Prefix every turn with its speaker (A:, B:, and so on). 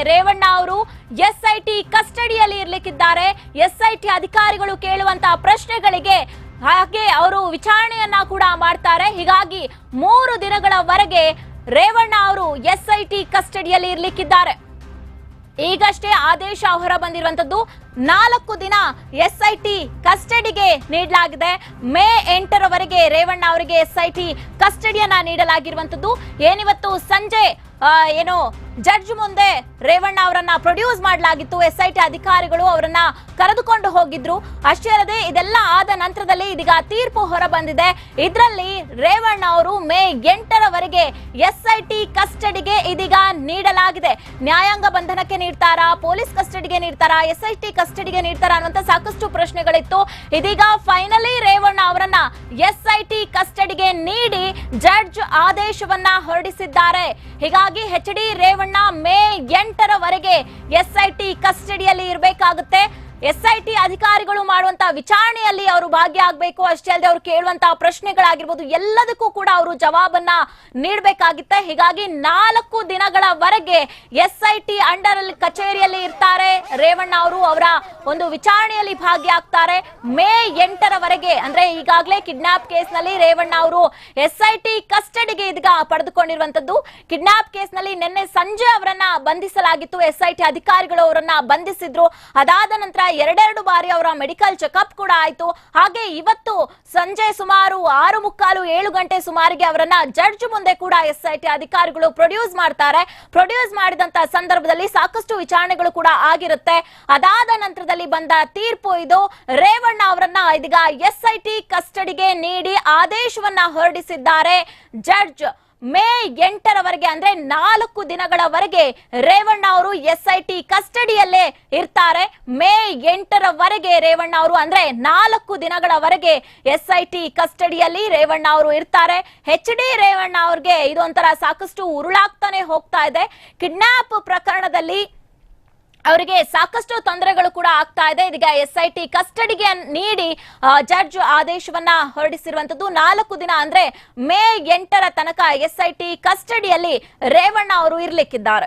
A: ರೇವಣ್ಣ ಅವರು SIT ಕಸ್ಟಡಿಯಲ್ಲಿ ಇರಲಿಕ್ಕಿದ್ದಾರೆ. SIT ಅಧಿಕಾರಿಗಳು ಕೇಳುವಂತಹ ಪ್ರಶ್ನೆಗಳಿಗೆ ಹಾಗೆ ಅವರು ವಿಚಾರಣೆಯನ್ನ ಕೂಡ ಮಾಡ್ತಾರೆ. ಹೀಗಾಗಿ 3 ದಿನಗಳವರೆಗೆ ರೇವಣ್ಣ ಅವರು ಎಸ್ಐಟಿ ಕಸ್ಟಡಿಯಲ್ಲಿ ಇರಲಿಕ್ಕಿದ್ದಾರೆ. ಈಗಷ್ಟೇ ಆದೇಶ ಹೊರ ಬಂದಿರುವಂತದ್ದು 4 ದಿನ ಎಸ್ಐಟಿ ಕಸ್ಟಡಿಗೆ ನೀಡಲಾಗಿದೆ. ಮೇ 8ರವರೆಗೆ ರೇವಣ್ಣ ಅವರಿಗೆ ಎಸ್ಐಟಿ ಕಸ್ಟಡಿಯನ್ನ ನೀಡಲಾಗಿರುವಂತದ್ದು. ಏನಿವತ್ತು ಸಂಜೆ ಜಡ್ಜ್ ಮುಂದೆ ರೇವಣ್ಣ ಅವರನ್ನ ಪ್ರೊಡ್ಯೂಸ್ ಮಾಡಲಾಗಿತ್ತು. ಎಸ್ಐಟಿ ಅಧಿಕಾರಿಗಳು ಅವರನ್ನ ಕರೆದುಕೊಂಡು ಹೋಗಿದ್ರು. ಅಷ್ಟೇ ಅಲ್ಲದೆ ಇದೆಲ್ಲ ಆದ ನಂತರದಲ್ಲಿ ಇದೀಗ ತೀರ್ಪು ಹೊರ ಬಂದಿದೆ. ಇದರಲ್ಲಿ ರೇವಣ್ಣ ಅವರು ಮೇ 8ರವರೆಗೆ ಎಸ್ಐಟಿ ಕಸ್ಟಡಿಗೆ ಇದೀಗ ನೀಡಲಾಗಿದೆ. ನ್ಯಾಯಾಂಗ ಬಂಧನಕ್ಕೆ ನೀಡ್ತಾರಾ, ಪೊಲೀಸ್ ಕಸ್ಟಡಿಗೆ ನೀಡ್ತಾರಾ, ಎಸ್ಐಟಿ ಕಸ್ಟಡಿಗೆ ನೀಡ್ತಾರಾ ಅನ್ನುವಂತ ಸಾಕಷ್ಟು ಪ್ರಶ್ನೆಗಳಿತ್ತು. ಇದೀಗ ಫೈನಲಿ ರೇವಣ್ಣ ಅವರನ್ನ ಎಸ್ಐಟಿ ಕಸ್ಟಡಿಗೆ ನೀಡಿ ಜಡ್ಜ್ ಆದೇಶವನ್ನ ಹೊರಡಿಸಿದ್ದಾರೆ. ಹೀಗಾಗಿ ಎಚ್ ಡಿ ರೇವಣ್ಣ ಮೇ 8ರವರೆಗೆ ಎಸ್ಐಟಿ ಕಸ್ಟಡಿಯಲ್ಲಿ ಇರಬೇಕಾಗುತ್ತೆ. ಎಸ್ಐಟಿ ಅಧಿಕಾರಿಗಳು ಮಾಡುವಂತಹ ವಿಚಾರಣೆಯಲ್ಲಿ ಅವರು ಭಾಗಿಯಾಗಬೇಕು. ಅಷ್ಟೇ ಅಲ್ಲದೆ ಅವರು ಕೇಳುವಂತಹ ಪ್ರಶ್ನೆಗಳಾಗಿರ್ಬೋದು ಎಲ್ಲದಕ್ಕೂ ಕೂಡ ಅವರು ಜವಾಬನ್ನ ನೀಡಬೇಕಾಗುತ್ತೆ. ಹೀಗಾಗಿ 4 ದಿನಗಳವರೆಗೆ ಎಸ್ಐಟಿ ಅಂಡರ್ ಕಚೇರಿಯಲ್ಲಿ ಇರ್ತಾರೆ ರೇವಣ್ಣ ಅವರು. ಅವರ ಒಂದು ವಿಚಾರಣೆಯಲ್ಲಿ ಭಾಗಿಯಾಗ್ತಾರೆ. ಮೇ 8ರವರೆಗೆ ಅಂದ್ರೆ ಈಗಾಗಲೇ ಕಿಡ್ನಾಪ್ ಕೇಸ್ ನಲ್ಲಿ ರೇವಣ್ಣ ಅವರು ಎಸ್ಐಟಿ ಕಸ್ಟಡಿಗೆ ಇದೀಗ ಪಡೆದುಕೊಂಡಿರುವಂತದ್ದು. ಕಿಡ್ನಾಪ್ ಕೇಸ್ ನಲ್ಲಿ ನಿನ್ನೆ ಸಂಜೆ ಅವರನ್ನ ಬಂಧಿಸಲಾಗಿತ್ತು. ಎಸ್ಐಟಿ ಅಧಿಕಾರಿಗಳು ಅವರನ್ನ ಬಂಧಿಸಿದ್ರು. ಅದಾದ ನಂತರ 2 ಬಾರಿ ಅವರ ಮೆಡಿಕಲ್ ಚೆಕ್ಅಪ್ ಕೂಡ ಆಯ್ತು. ಹಾಗೆ ಇವತ್ತು ಸಂಜೆ ಸುಮಾರು 6:45-7 ಗಂಟೆ ಸುಮಾರಿಗೆ ಅವರನ್ನ ಜಡ್ಜ್ ಮುಂದೆ ಕೂಡ ಎಸ್ಐಟಿ ಅಧಿಕಾರಿಗಳು ಪ್ರೊಡ್ಯೂಸ್ ಮಾಡ್ತಾರೆ. ಪ್ರೊಡ್ಯೂಸ್ ಮಾಡಿದಂತ ಸಂದರ್ಭದಲ್ಲಿ ಸಾಕಷ್ಟು ವಿಚಾರಣೆಗಳು ಕೂಡ ಆಗಿರುತ್ತೆ. ಅದಾದ ನಂತರದಲ್ಲಿ ಬಂದ ತೀರ್ಪು ಇದು. ರೇವಣ್ಣ ಅವರನ್ನ ಇದೀಗ ಎಸ್ಐಟಿ ಕಸ್ಟಡಿಗೆ ನೀಡಿ ಆದೇಶವನ್ನ ಹೊರಡಿಸಿದ್ದಾರೆ ಜಡ್ಜ್. ಮೇ 8ರವರೆಗೆ ಅಂದ್ರೆ 4 ದಿನಗಳವರೆಗೆ ರೇವಣ್ಣ ಅವರು ಎಸ್ಐಟಿ ಕಸ್ಟಡಿಯಲ್ಲೇ ಇರ್ತಾರೆ. ಮೇ 8ರವರೆಗೆ ರೇವಣ್ಣ ಅವರು ಅಂದ್ರೆ 4 ದಿನಗಳವರೆಗೆ ಎಸ್ಐಟಿ ಕಸ್ಟಡಿಯಲ್ಲಿ ರೇವಣ್ಣ ಅವರು ಇರ್ತಾರೆ. ಎಚ್ ಡಿ ರೇವಣ್ಣ ಅವ್ರಿಗೆ ಇದೊಂಥರ ಸಾಕಷ್ಟು ಉರುಳಾಗ್ತಾನೆ ಹೋಗ್ತಾ ಇದೆ. ಕಿಡ್ನಾಪ್ ಪ್ರಕರಣದಲ್ಲಿ ಅವರಿಗೆ ಸಾಕಷ್ಟು ತೊಂದರೆಗಳು ಕೂಡ ಆಗ್ತಾ ಇದೆ. ಇದೀಗ ಎಸ್ಐಟಿ ಕಸ್ಟಡಿಗೆ ನೀಡಿ ಜಡ್ಜ್ ಆದೇಶವನ್ನ ಹೊರಡಿಸಿರುವಂತದ್ದು. 4 ದಿನ ಅಂದ್ರೆ ಮೇ 8ರ ತನಕ ಎಸ್ಐಟಿ ಕಸ್ಟಡಿಯಲ್ಲಿ ರೇವಣ್ಣ ಅವರು ಇರ್ಲಿಕ್ಕಿದ್ದಾರೆ.